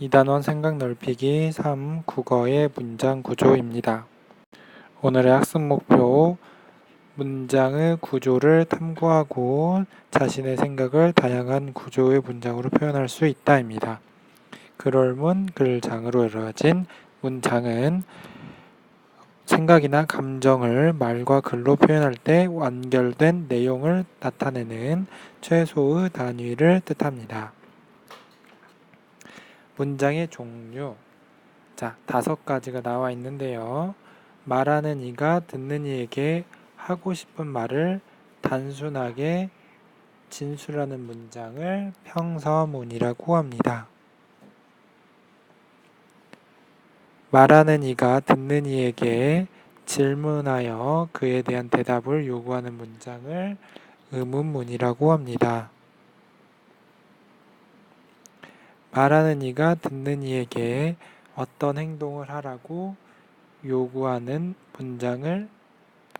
2단원 생각 넓히기 3. 국어의 문장 구조입니다. 오늘의 학습 목표, 문장의 구조를 탐구하고 자신의 생각을 다양한 구조의 문장으로 표현할 수 있다입니다. 글얼문, 글장으로 이루어진 문장은 생각이나 감정을 말과 글로 표현할 때 완결된 내용을 나타내는 최소의 단위를 뜻합니다. 문장의 종류. 자, 5가지가 나와 있는데요. 말하는 이가 듣는 이에게 하고 싶은 말을 단순하게 진술하는 문장을 평서문이라고 합니다. 말하는 이가 듣는 이에게 질문하여 그에 대한 대답을 요구하는 문장을 의문문이라고 합니다. 말하는 이가 듣는 이에게 어떤 행동을 하라고 요구하는 문장을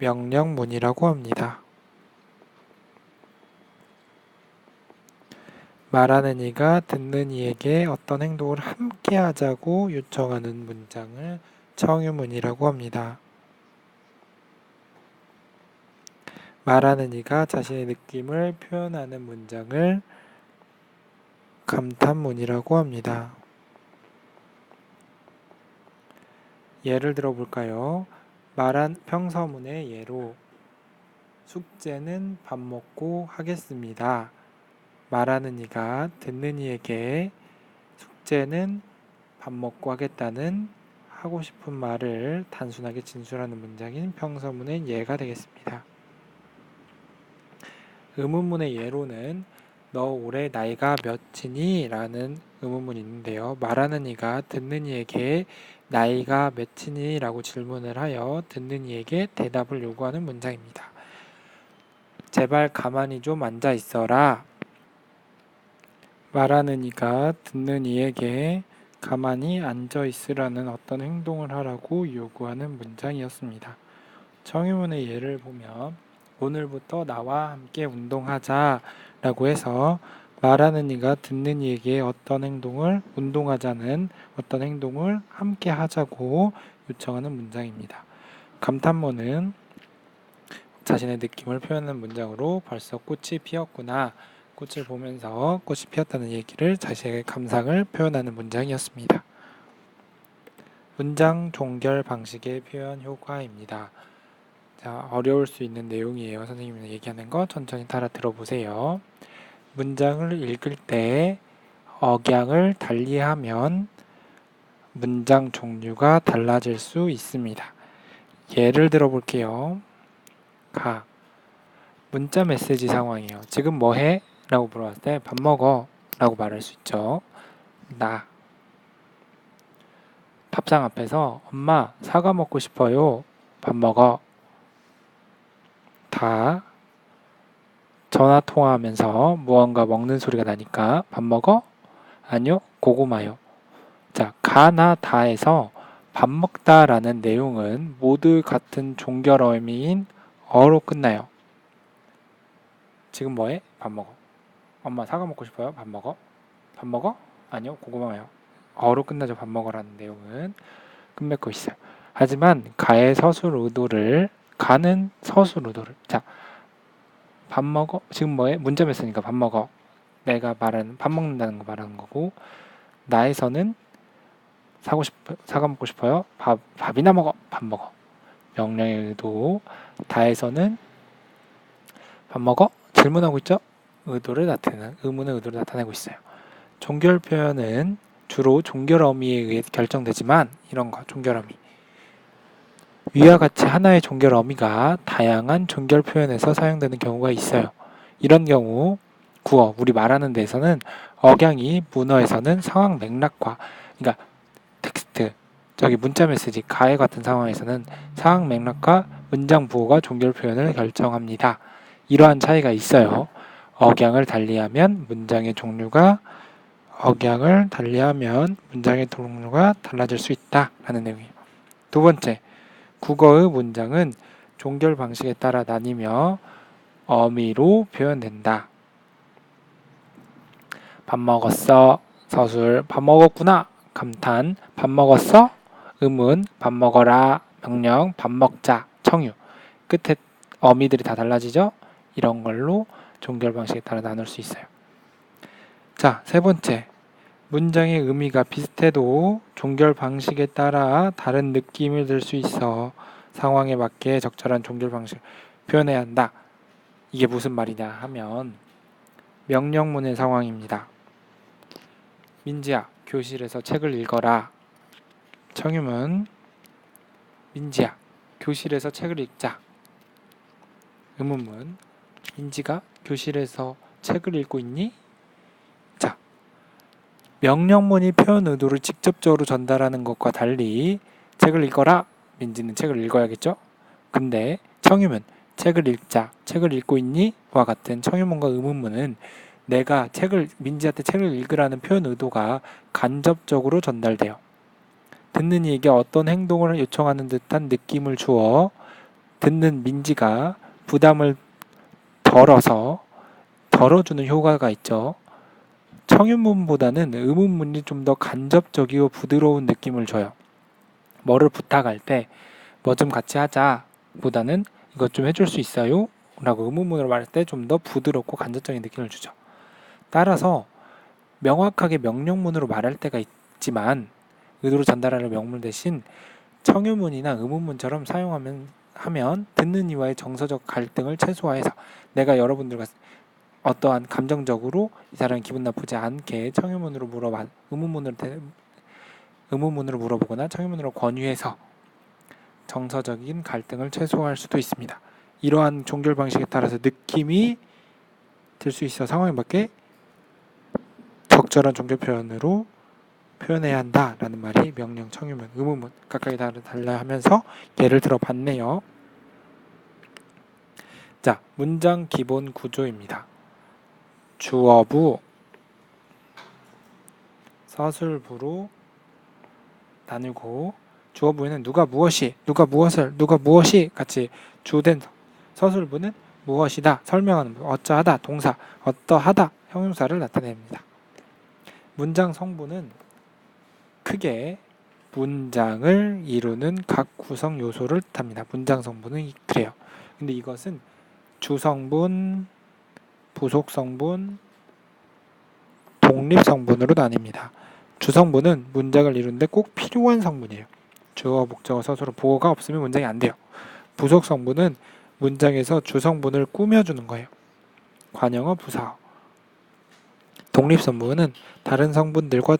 명령문이라고 합니다. 말하는 이가 듣는 이에게 어떤 행동을 함께 하자고 요청하는 문장을 청유문이라고 합니다. 말하는 이가 자신의 느낌을 표현하는 문장을 감탄문이라고 합니다. 예를 들어 볼까요? 말한 평서문의 예로 숙제는 밥 먹고 하겠습니다. 말하는 이가 듣는 이에게 숙제는 밥 먹고 하겠다는 하고 싶은 말을 단순하게 진술하는 문장인 평서문의 예가 되겠습니다. 의문문의 예로는 너 올해 나이가 몇이니? 라는 의문문이 있는데요. 말하는 이가 듣는 이에게 나이가 몇이니? 라고 질문을 하여 듣는 이에게 대답을 요구하는 문장입니다. 제발 가만히 좀 앉아 있어라. 말하는 이가 듣는 이에게 가만히 앉아 있으라는 어떤 행동을 하라고 요구하는 문장이었습니다. 청유문의 예를 보면 오늘부터 나와 함께 운동하자 라고 해서 말하는 이가 듣는 이에게 어떤 행동을 운동하자는 어떤 행동을 함께 하자고 요청하는 문장입니다. 감탄문은 자신의 느낌을 표현하는 문장으로 벌써 꽃이 피었구나, 꽃을 보면서 꽃이 피었다는 얘기를 자신의 감상을 표현하는 문장이었습니다. 문장 종결 방식의 표현 효과입니다. 자, 어려울 수 있는 내용이에요. 선생님이 얘기하는 거 천천히 따라 들어보세요. 문장을 읽을 때 억양을 달리하면 문장 종류가 달라질 수 있습니다. 예를 들어 볼게요. 문자 메시지 상황이에요. 지금 뭐 해? 라고 물어봤을 때 밥 먹어 라고 말할 수 있죠. 나 밥상 앞에서 엄마 사과 먹고 싶어요. 밥 먹어. 다 전화 통화하면서 무언가 먹는 소리가 나니까 밥 먹어? 아니요, 고구마요. 자, 가나 다에서 밥 먹다 라는 내용은 모두 같은 종결 어미인 어로 끝나요. 지금 뭐해? 밥 먹어. 엄마 사과 먹고 싶어요? 밥 먹어. 밥 먹어? 아니요, 고구마요. 어로 끝나죠. 밥 먹어라는 내용은 끝맺고 있어요. 하지만 가의 서술 의도를 가는 서술 의도를 자, 밥 먹어? 지금 뭐해? 문자 메시지니까 밥 먹어. 내가 말하는 밥 먹는다는 거 말하는 거고, 나에서는 사과 먹고 싶어요. 밥이나 먹어. 밥 먹어. 명령의 의도. 다에서는 밥 먹어? 질문하고 있죠? 의도를 나타내는 의문의 의도를 나타내고 있어요. 종결 표현은 주로 종결 어미에 의해 결정되지만 이런 거 종결 어미. 위와 같이 하나의 종결 어미가 다양한 종결 표현에서 사용되는 경우가 있어요. 이런 경우 구어, 우리 말하는 데에서는 억양이 문어에서는 상황 맥락과, 그러니까 텍스트, 저기 문자 메시지, 가에 같은 상황에서는 상황 맥락과 문장 부호가 종결 표현을 결정합니다. 이러한 차이가 있어요. 억양을 달리하면 문장의 종류가 달라질 수 있다라는 내용이에요. 두 번째, 국어의 문장은 종결 방식에 따라 나뉘며 어미로 표현된다. 밥 먹었어. 서술 밥 먹었구나. 감탄 밥 먹었어? 의문 밥 먹어라. 명령 밥 먹자. 청유. 끝에 어미들이 다 달라지죠? 이런 걸로 종결 방식에 따라 나눌 수 있어요. 자, 세 번째. 문장의 의미가 비슷해도 종결 방식에 따라 다른 느낌을 들 수 있어 상황에 맞게 적절한 종결 방식을 표현해야 한다. 이게 무슨 말이냐 하면 명령문의 상황입니다. 민지야, 교실에서 책을 읽어라. 청유문 민지야, 교실에서 책을 읽자. 의문문 민지가 교실에서 책을 읽고 있니? 자, 명령문이 표현 의도를 직접적으로 전달하는 것과 달리 책을 읽어라. 민지는 책을 읽어야겠죠? 근데 청유문 책을 읽자. 책을 읽고 있니? 와 같은 청유문과 의문문은 내가 민지한테 책을 읽으라는 표현 의도가 간접적으로 전달돼요. 듣는 이에게 어떤 행동을 요청하는 듯한 느낌을 주어 듣는 민지가 부담을 덜어주는 효과가 있죠. 청유문보다는 의문문이 좀 더 간접적이고 부드러운 느낌을 줘요. 뭐를 부탁할 때 뭐 좀 같이 하자 보다는 이것 좀 해줄 수 있어요? 라고 의문문으로 말할 때 좀 더 부드럽고 간접적인 느낌을 주죠. 따라서 명확하게 명령문으로 말할 때가 있지만 의도를 전달하는 명문 대신 청유문이나 의문문처럼 사용하면 듣는 이와의 정서적 갈등을 최소화해서 내가 여러분들과 어떠한 감정적으로 이 사람이 기분 나쁘지 않게 청유문으로 의문문으로 물어보거나 청유문으로 권유해서 정서적인 갈등을 최소화할 수도 있습니다. 이러한 종결 방식에 따라서 느낌이 들 수 있어 상황에 맞게 적절한 종결 표현으로 표현해야 한다라는 말이 명령, 청유문, 의문문 각각이 달라 하면서 예를 들어 봤네요. 자, 문장 기본 구조입니다. 주어부, 서술부로 나누고 주어부에는 누가 무엇이, 누가 무엇을, 누가 무엇이 같이 주된 서술부는 무엇이다, 설명하는 어쩌하다, 동사, 어떠하다, 형용사를 나타냅니다. 문장 성분은 크게 문장을 이루는 각 구성 요소를 뜻합니다. 문장 성분은 그래요. 근데 이것은 주성분, 부속성분, 독립성분으로 나뉩니다. 주성분은 문장을 이루는데 꼭 필요한 성분이에요. 주어, 목적어, 서술어, 보어가 없으면 문장이 안 돼요. 부속성분은 문장에서 주성분을 꾸며주는 거예요. 관형어, 부사어. 독립성분은 다른 성분들과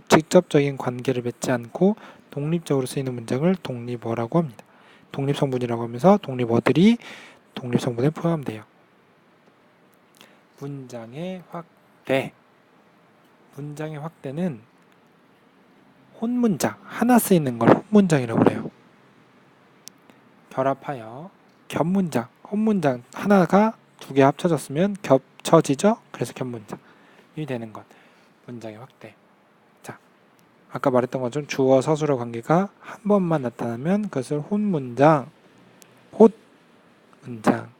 직접적인 관계를 맺지 않고 독립적으로 쓰이는 문장을 독립어라고 합니다. 독립성분이라고 하면서 독립어들이 독립성분에 포함돼요. 문장의 확대. 문장의 확대는 혼문장, 하나 쓰이는 걸 혼문장이라고 해요. 결합하여 겹문장, 혼문장 하나가 두 개 합쳐졌으면 겹쳐지죠? 그래서 겹문장이 되는 것. 문장의 확대. 자, 아까 말했던 것처럼 주어, 서술어 관계가 한 번만 나타나면 그것을 혼문장, 홑문장.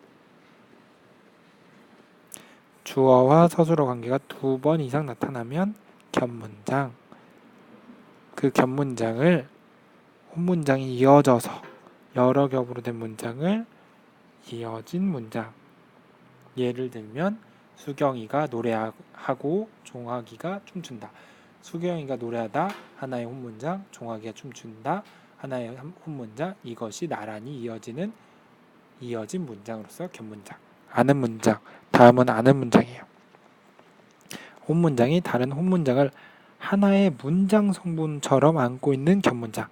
주어와 서술어 관계가 두 번 이상 나타나면 겹문장. 그 겹문장을 혼문장이 이어져서 여러 겹으로 된 문장을 이어진 문장. 예를 들면 수경이가 노래하고 종학이가 춤춘다. 수경이가 노래하다 하나의 혼문장, 종학이가 춤춘다 하나의 혼문장. 이것이 나란히 이어진 문장으로서 겹문장. 아는 문장, 다음은 아는 문장이에요. 혼문장이 다른 혼문장을 하나의 문장 성분처럼 안고 있는 겹문장.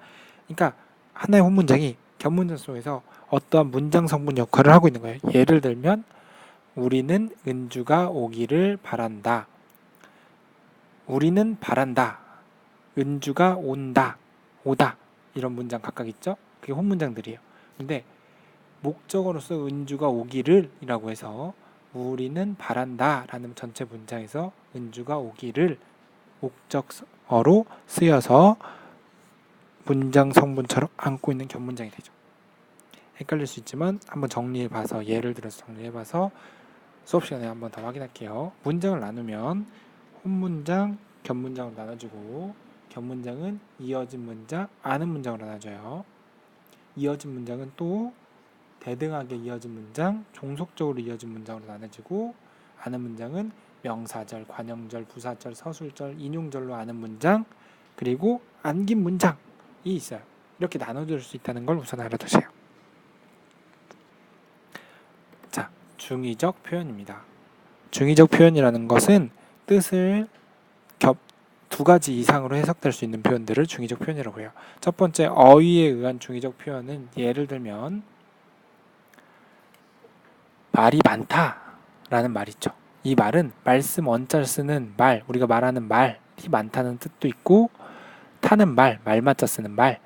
그러니까 하나의 혼문장이 겹문장 속에서 어떠한 문장 성분 역할을 하고 있는 거예요. 예를 들면 우리는 은주가 오기를 바란다. 우리는 바란다. 은주가 온다. 오다. 이런 문장 각각 있죠? 그게 혼문장들이에요. 근데 목적어로서 은주가 오기를 이라고 해서 우리는 바란다 라는 전체 문장에서 은주가 오기를 목적어로 쓰여서 문장 성분처럼 안고 있는 겹문장이 되죠. 헷갈릴 수 있지만 한번 정리해봐서 예를 들어서 정리해봐서 수업 시간에 한번 더 확인할게요. 문장을 나누면 혼문장, 겹문장으로 나눠지고 겹문장은 이어진 문장, 아는 문장으로 나눠져요. 이어진 문장은 또 대등하게 이어진 문장, 종속적으로 이어진 문장으로 나눠지고 아는 문장은 명사절, 관형절, 부사절, 서술절, 인용절로 아는 문장 그리고 안긴 문장이 있어요. 이렇게 나눠질 수 있다는 걸 우선 알아두세요. 자, 중의적 표현입니다. 중의적 표현이라는 것은 뜻을 두 가지 이상으로 해석될 수 있는 표현들을 중의적 표현이라고 해요. 첫 번째 어휘에 의한 중의적 표현은 예를 들면 말이 많다라는 말 있죠. 이 말은 말씀 원자를 쓰는 말, 우리가 말하는 말이 많다는 뜻도 있고 타는 말, 말맞자 쓰는 말,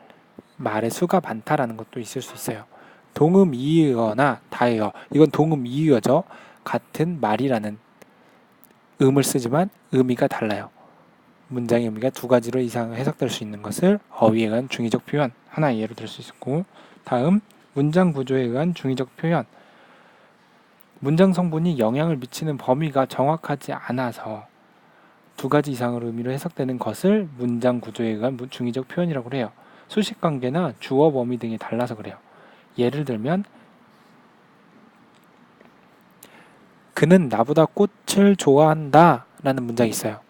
말의 수가 많다라는 것도 있을 수 있어요. 동음 이의어나 다의어, 이건 동음 이의어죠. 같은 말이라는 음을 쓰지만 의미가 달라요. 문장의 의미가 두 가지로 이상 해석될 수 있는 것을 어휘에 의한 중의적 표현 하나의 예로 들 수 있고, 다음 문장 구조에 의한 중의적 표현. 문장 성분이 영향을 미치는 범위가 정확하지 않아서 두 가지 이상으로 의미로 해석되는 것을 문장 구조에 의한 중의적 표현이라고 해요. 수식 관계나 주어 범위 등이 달라서 그래요. 예를 들면 그는 나보다 꽃을 좋아한다 라는 문장이 있어요.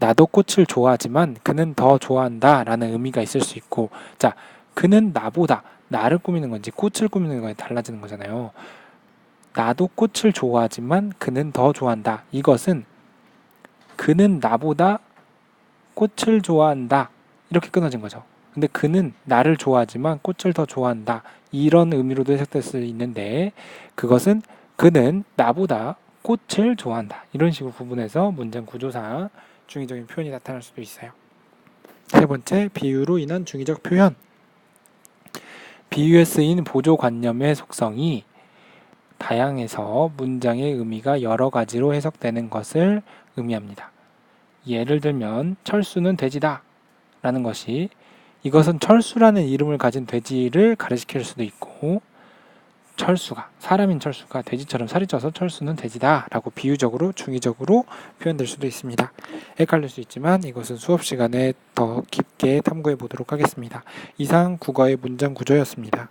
나도 꽃을 좋아하지만 그는 더 좋아한다 라는 의미가 있을 수 있고, 자, 그는 나보다, 나를 꾸미는 건지 꽃을 꾸미는 건지 달라지는 거잖아요. 나도 꽃을 좋아하지만 그는 더 좋아한다. 이것은 그는 나보다 꽃을 좋아한다. 이렇게 끊어진 거죠. 근데 그는 나를 좋아하지만 꽃을 더 좋아한다. 이런 의미로도 해석될 수 있는데 그것은 그는 나보다 꽃을 좋아한다. 이런 식으로 구분해서 문장 구조상 중의적인 표현이 나타날 수도 있어요. 세 번째, 비유로 인한 중의적 표현. 비유에 쓰인 보조관념의 속성이 다양해서 문장의 의미가 여러 가지로 해석되는 것을 의미합니다. 예를 들면 철수는 돼지다 라는 것이 이것은 철수라는 이름을 가진 돼지를 가리킬 수도 있고, 철수가, 사람인 철수가 돼지처럼 살이 쪄서 철수는 돼지다 라고 비유적으로 중의적으로 표현될 수도 있습니다. 헷갈릴 수 있지만 이것은 수업 시간에 더 깊게 탐구해 보도록 하겠습니다. 이상 국어의 문장 구조였습니다.